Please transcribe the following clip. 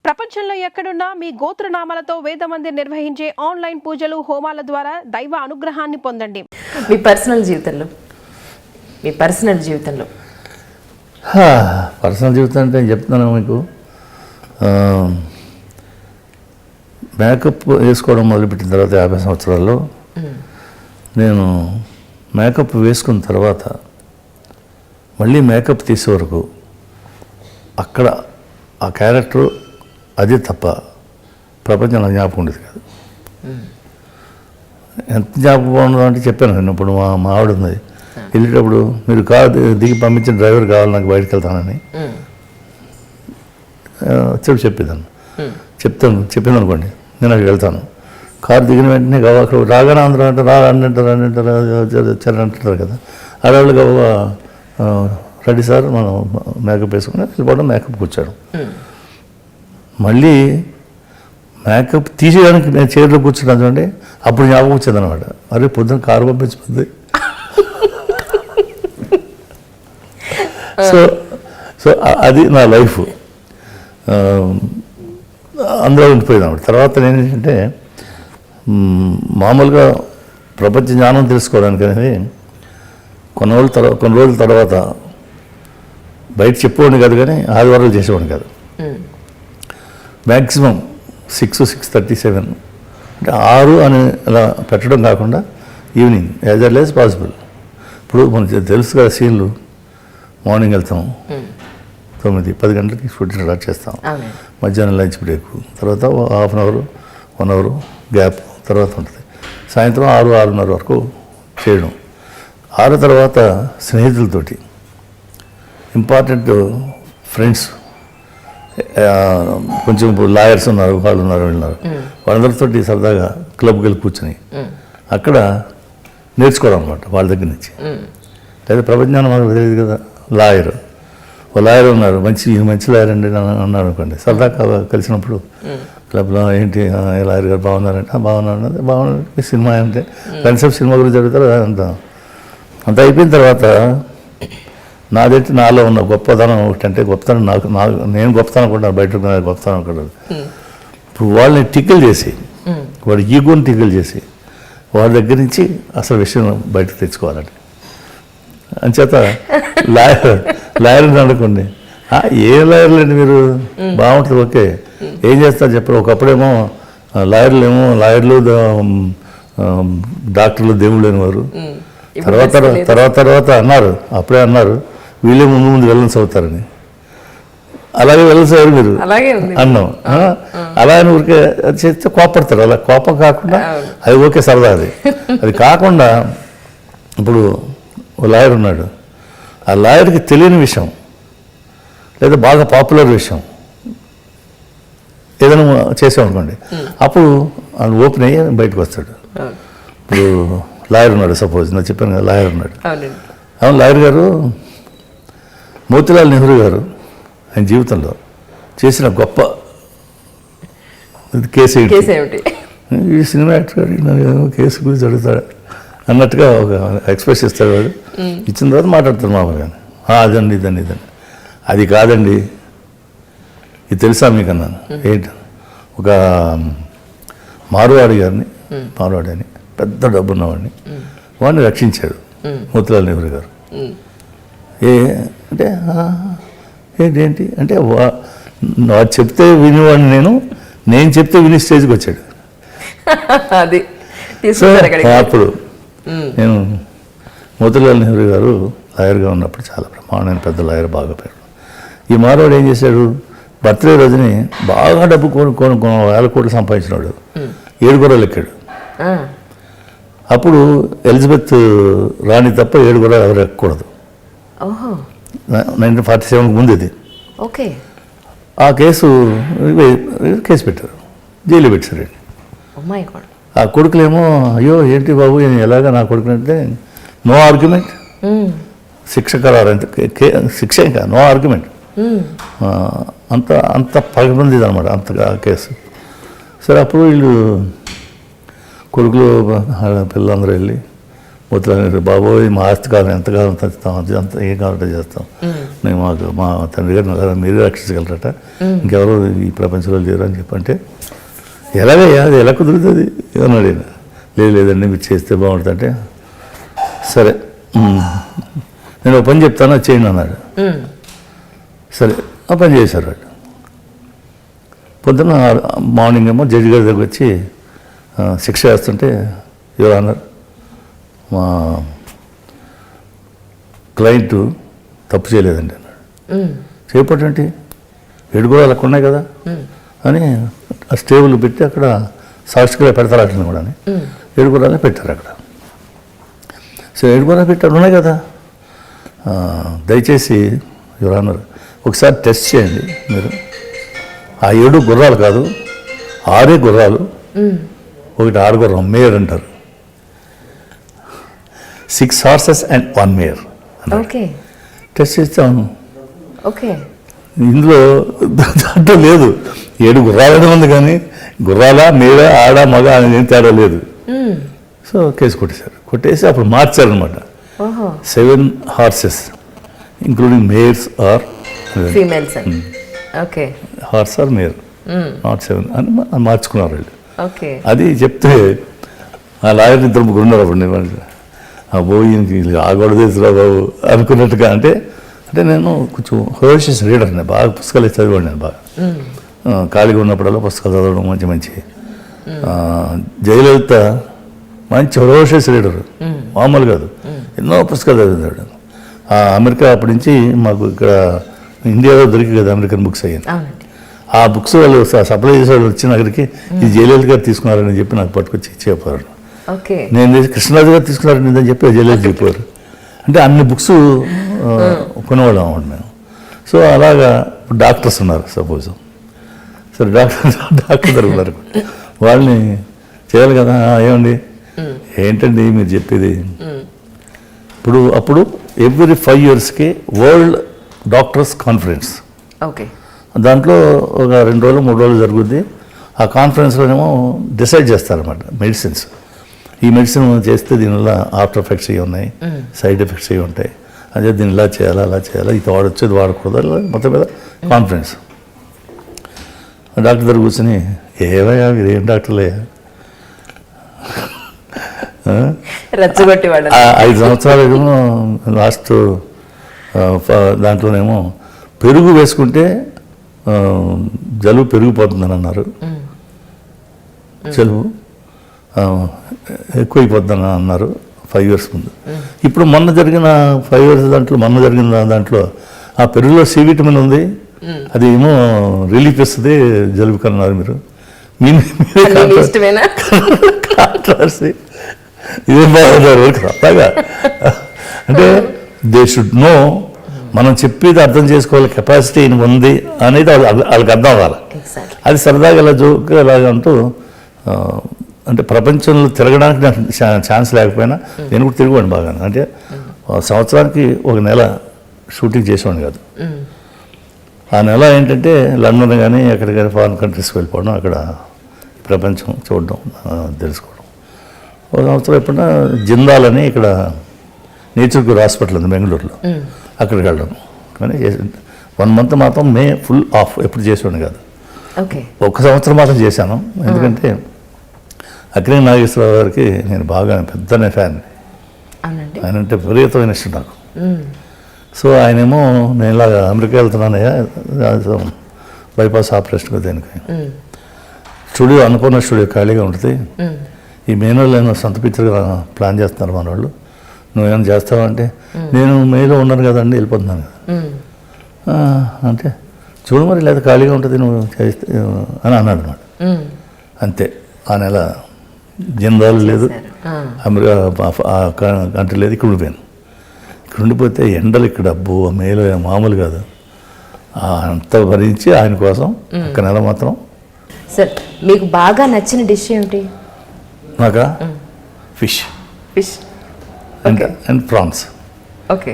ప్రపంచంలో ఎక్కడున్నా మీ గోత్రనామాలతో వేదమందిర్ నిర్వహించే ఆన్లైన్ పూజలు హోమాల ద్వారా దైవ అనుగ్రహాన్ని పొందండి. మీ పర్సనల్ జీవితంలో పర్సనల్ జీవితం అంటే చెప్తున్నాను మీకు. మేకప్ వేసుకోవడం మొదలుపెట్టిన తర్వాత 50 సంవత్సరాల్లో నేను మేకప్ వేసుకున్న తర్వాత మళ్ళీ మేకప్ తీసే వరకు అక్కడ ఆ క్యారెక్టర్ అదే తప్ప ప్రపంచంలో జ్ఞాపకం ఉండేది కాదు. ఎంత జ్ఞాపకం ఉండదు అంటే చెప్పాను నేను. ఇప్పుడు మా ఆవిడ ఉంది, వెళ్ళేటప్పుడు మీరు కారు దిగి పంపించిన డ్రైవర్ కావాలి నాకు బయటకు వెళ్తానని చెప్పేదాన్ని. చెప్పాను అనుకోండి, నేను అక్కడికి వెళ్తాను. కారు దిగిన వెంటనే గవ్వ అక్కడ రాగానే అందరూ అంటారు కదా, ఆడవాళ్ళు గవ్వ రెడీ సార్ మనం మేకప్ వేసుకుని వెళ్ళిపోవడం. మేకప్ కూర్చాడు. మళ్ళీ మేకప్ తీసేయడానికి నేను చైర్లో కూర్చున్నాను చూడండి, అప్పుడు జ్ఞాపకం వచ్చింది అనమాట. అరే పొద్దున కారు పంపించిపోతుంది. సో అది నా లైఫ్. అందులో ఉండిపోయింది అన్నమాట. తర్వాత నేనేంటంటే మామూలుగా ప్రపంచ జ్ఞానం తెలుసుకోవడానికి అనేది కొన్ని రోజుల తర్వాత బయట చెప్పేవాడిని కాదు, కానీ ఆదివారాలు చేసేవాడిని కాదు. మ్యాక్సిమం 6-6:37 అంటే 6 అని అలా పెట్టడం కాకుండా evening as early as possible. ఇప్పుడు మనకి తెలుసు కదా సీన్లు, మార్నింగ్ వెళ్తాం 9-10 గంటలకి షూటింగ్ స్టార్ట్ చేస్తాం. మధ్యాహ్నం లంచ్ బ్రేక్, తర్వాత ½ అవర్ 1 అవర్ గ్యాప్ తర్వాత ఉంటుంది. సాయంత్రం 6-6:30 వరకు చేయడం. 6 తర్వాత స్నేహితులతోటి, ఇంపార్టెంట్ ఫ్రెండ్స్, కొంచెం ఇప్పుడు లాయర్స్ ఉన్నారు, వాళ్ళు ఉన్నారు, వాళ్ళందరితో సరదాగా క్లబ్కి వెళ్ళి కూర్చొని అక్కడ నేర్చుకోవడం అనమాట వాళ్ళ దగ్గర నుంచి. లేదా ప్రపంచాన్ని మనకు తెలియదు కదా. ఓ లాయర్ ఉన్నారు, మంచి లాయర్ అండి అన్నారు అనుకోండి. సరదాగా కలిసినప్పుడు క్లబ్లో ఏంటి లాయర్ గారు బాగున్నారంటే బాగున్నారు సినిమా అంటే కన్సెప్ట్ సినిమా గురించి జరుగుతారు. అంత అయిపోయిన తర్వాత నాదేంటి నాలో ఉన్న గొప్పతనం ఒకటంటే, గొప్పతనం నేను గొప్పతనం అనుకుంటాను, బయట గొప్పతనం అనుకుంటాను. ఇప్పుడు వాళ్ళని టికిల్ చేసి, వాడి ఈగోని టికిల్ చేసి వాళ్ళ దగ్గర నుంచి అసలు విషయం బయటకు తెచ్చుకోవాలండి. అంచేత లాయర్ని అనుకోండి, ఏ లాయర్లు అండి మీరు, బాగుంటుంది, ఓకే, ఏం చేస్తారు చెప్పరు. ఒకప్పుడేమో లాయర్లు డాక్టర్లు దేవుళ్ళు అనేవారు. తర్వాత అన్నారు, అప్పుడే అన్నారు వీళ్ళే ముందు విలన్స్ అవుతారని. అలాగే విలన్స్ అయ్యారు మీరు అన్నాం. అలాగే ఊరికే చేస్తే కోపడతారు. అలా కోపం కాకుండా అది ఓకే సరదా. అది కాకుండా ఇప్పుడు ఓ లాయర్ ఉన్నాడు, ఆ లాయర్కి తెలియని విషయం లేదా బాగా పాపులర్ విషయం ఏదైనా చేసామనుకోండి, అప్పుడు ఆయన ఓపెన్ అయ్యి బయటకు వస్తాడు. ఇప్పుడు లాయర్ ఉన్నాడు, సపోజ్ నేను చెప్పాను కదా లాయర్ ఉన్నాడు. అవును, లాయర్ గారు మోతీలాల్ నెహ్రూ గారు ఆయన జీవితంలో చేసిన గొప్ప కేసు ఏమిటి, ఈ సినిమా యాక్టర్ గారు కేసు గురించి అడుగుతాడు అన్నట్టుగా ఒక ఎక్స్ప్రెస్ ఇస్తాడు. వాడు ఇచ్చిన తర్వాత మాట్లాడతారు మామూలుగా, అదండి ఇదండి. అది కాదండి, ఇది తెలుసా మీకు అన్నాను. ఏంటి, ఒక మార్వాడి అని పెద్ద డబ్బున్నవాడిని వాడిని రక్షించాడు మోతీలాల్ నెహ్రూ గారు. అంటే ఏంటి అంటే వాడు చెప్తే వినేవాడిని, నేను చెప్తే విని స్టేజ్కి వచ్చాడు. అది అప్పుడు నేను మోతీలాల్ నెహ్రూ గారు లాయర్గా ఉన్నప్పుడు చాలా ప్రమాణమైన పెద్ద లాయర్, బాగా పేరు. ఈ మారవాడు ఏం చేశాడు, బర్త్డే రోజుని బాగా డబ్బు కొనుక్కొని 1,000 కోట్లు సంపాదించినాడు. 7 గుర్రాలు ఎక్కాడు. అప్పుడు ఎలిజబెత్ రాణి తప్ప 7 గుర్రాలు ఎవరు ఎక్కకూడదు. 1947 ముందు ఇది. ఆ కేసు పెట్టారు, జైలు పెట్టారు. ఆ కొడుకులేమో అయ్యో ఏంటి బాబు ఎలాగా నా కొడుకునంటే నో ఆర్గ్యుమెంట్, శిక్ష ఖరారు, శిక్ష ఇంకా నో ఆర్గ్యుమెంట్. అంత పగబంది అనమాట అంతగా కేసు. సరే అప్పుడు వీళ్ళు కొడుకులు పిల్లలందరూ వెళ్ళి మూత్రాలు బాబోయ్ మా ఆస్తి కాలం ఎంతకాలం తెస్తాం అది అంత ఏం కావాలంటే చేస్తాం నేను మా తండ్రి గారిని మీరే రక్షించగలరట ఇంకెవరు ఈ ప్రపంచంలో లేరు అని చెప్పంటే ఎలాగయ్యా అది ఎలా కుదురుతుంది అని అడిగిన లేదండి మీరు చేస్తే బాగుంటుంది అంటే సరే నేను ఒక పని చెప్తాను అది చేయండి అన్నాడు. సరే ఆ పని చేశారు వాళ్ళు. పొద్దున్న మార్నింగ్ ఏమో జడ్జి గారి దగ్గర వచ్చి శిక్ష వేస్తుంటే ఎవరు అన్నారు మా క్లయింట్ తప్పు చేయలేదండి అన్నాడు. చేయకపోతే 7 గోడలు అక్కడ ఉన్నాయి కదా అని ఆ స్టేబుల్ పెట్టి అక్కడ సాక్షిగా పెడతారు అట్లని కూడా అని 7 గోడలే పెట్టారు అక్కడ. సో 7 గోడలు పెట్టారు ఉన్నాయి కదా, దయచేసి ఎవరు అన్నారు ఒకసారి టెస్ట్ చేయండి మీరు. ఆ 7 గుర్రాలు కాదు 6 గుర్రాలు, ఒకటి ఆడగుర్రం మేయర్ అంటారు. 6 horses and 1 mare. Okay test చేస్తాను. ఓకే ఇందులో దాంట్లో లేదు 7 గుర్రాలనే ఉంది కానీ గుర్రాల మేడ ఆడ మగ అనేది ఏం తేడా లేదు. సో కేసు కొట్టేసి అప్పుడు మార్చారనమాట. 7 horses including mares are females. Okay horse are mare not 7 అని మార్చుకున్నారు వాళ్ళు. ఓకే అది చెప్తే ఆ లాయర్ 2 ముగ్గురు ఉన్నారు అప్పుడు నేను అబ్బో ఈయనకి ఆగొడదేసురా బాబు అనుకున్నట్టుగా. అంటే నేను కొంచెం హోషియస్ రీడర్ని, బాగా పుస్తకాలు చదివాడు నేను బాగా. ఖాళీగా ఉన్నప్పుడల్లా పుస్తకాలు చదవడం మంచి జయలలిత మంచి హోషియస్ రీడర్, మామూలు కాదు. ఎన్నో పుస్తకాలు చదివాడు. అమెరికా అప్పటి నుంచి మాకు ఇక్కడ ఇండియాలో దొరికి కదా అమెరికన్ బుక్స్ అయ్యాను. ఆ బుక్స్ వాళ్ళు సప్లై చేసే వాళ్ళు వచ్చిన అక్కడికి ఈ జయలలిత గారు తీసుకున్నారని చెప్పి నాకు పట్టుకొచ్చి ఇచ్చేవారు. నేను కృష్ణరాజు గారు తీసుకున్నారని అని చెప్పి జయలలిత చెప్పారు. అంటే అన్ని బుక్స్ కొనేవాళ్ళం అన్నమాట మేము. సో అలాగా డాక్టర్స్ ఉన్నారు సపోజ్, సరే డాక్టర్ గారు ఉన్నారు, వాళ్ళని చేయాలి కదా. ఏమండి ఏంటండి మీరు చెప్పేది? అప్పుడు ఎవ్రీ 5 yearsకి వరల్డ్ డాక్టర్స్ కాన్ఫరెన్స్, ఓకే దాంట్లో ఒక 2 రోజులు 3 రోజులు జరుగుద్ది. ఆ కాన్ఫరెన్స్లోనేమో డిసైడ్ చేస్తారన్నమాట మెడిసిన్స్. ఈ మెడిసిన్ చేస్తే దీనివల్ల ఆఫ్టర్ ఎఫెక్ట్స్ ఇవి ఉన్నాయి, సైడ్ ఎఫెక్ట్స్ ఇవి ఉంటాయి, అదే దీన్ని ఇలా చేయాలా అలా చేయాలా, ఇది వాడచ్చు ఇది వాడకూడదు, మొత్తం మీద కాన్ఫరెన్స్. డాక్టర్ దగ్గర కూర్చొని ఏవయ్యా మీరు ఏం డాక్టర్లే, 5 సంవత్సరాలు ఏమో లాస్ట్ దాంట్లోనేమో పెరుగు వేసుకుంటే జలుబు పెరిగిపోతుందని అన్నారు, జలుబు ఎక్కువైపోతుందని అన్నారు 5 years ముందు. ఇప్పుడు మొన్న జరిగిన 5 years దాంట్లో ఆ పెరుగులో సి విటమిన్ ఉంది, అది ఏమో రిలీఫ్ ఇస్తుంది జలుబుకి అన్నారు. మీరు కాంట్రవర్సీ ఇదేం బాగున్నారు అలాగా. అంటే దే షుడ్ నో, మనం చెప్పేది అర్థం చేసుకోవాలి కెపాసిటీ ఉంది అనేది వాళ్ళకి అర్థం అవ్వాలి. అది సరదాగా ఇలా జోక్ అలాగ అంటూ, అంటే ప్రపంచంలో తిరగడానికి నాకు ఛాన్స్ లేకపోయినా నేను కూడా తిరిగిపోయాను బాగా. అంటే సంవత్సరానికి 1 నెల షూటింగ్ చేసేవాడిని కాదు. ఆ నెల ఏంటంటే లండన్ కానీ ఎక్కడికి కానీ ఫారిన్ కంట్రీస్కి వెళ్ళిపోవడం, అక్కడ ప్రపంచం చూడడం తెలుసుకోవడం. 1 సంవత్సరం ఎప్పుడన్నా జిందాల్ అని ఇక్కడ నేచర్ క్యూర్ హాస్పిటల్ ఉంది బెంగళూరులో, అక్కడికి వెళ్ళడం. కానీ 1 month మాత్రం ఫుల్ ఆఫ్ ఎప్పుడు చేసేవాడిని కాదు. 1 సంవత్సరం మాత్రం చేశాను. ఎందుకంటే అక్కినేని నాగేశ్వరరావు గారికి నేను బాగా పెద్దనే ఫ్యాన్. ఆయన అంటే విపరీతమైన ఇష్టం నాకు. సో ఆయనేమో నేను ఇలాగా అమెరికా వెళ్తున్నానయ్యా బైపాస్ ఆపరేషన్ దేనికి, స్టూడియో అనుకున్న స్టూడియో ఖాళీగా ఉంటుంది, ఈ మేలో నేను సొంత పిక్చర్ ప్లాన్ చేస్తున్నారు మన వాళ్ళు, నువ్వేమైనా చేస్తావా అంటే నేను మేలో ఉన్నాను కదండి వెళ్ళిపోతున్నాను కదా అంటే చూడు మరి లేదా ఖాళీగా ఉంటుంది నువ్వు చేస్తే అని అన్నాడు అన్నమాట. అంతే ఆ నెల జిందాలు లేదు, అమెరికా కంట్రీ లేదు, ఇక్కడ ఉండిపోయాను. ఇక్కడ ఉండిపోతే ఎండలు ఇక్కడ అబ్బో మేలో మామూలు కాదు, అంత భరించి ఆయన కోసం 1 నెల మాత్రం. సార్ మీకు బాగా నచ్చిన డిష్ ఏమిటి? నాకా ఫిష్ అండ్ ప్రాన్స్. ఓకే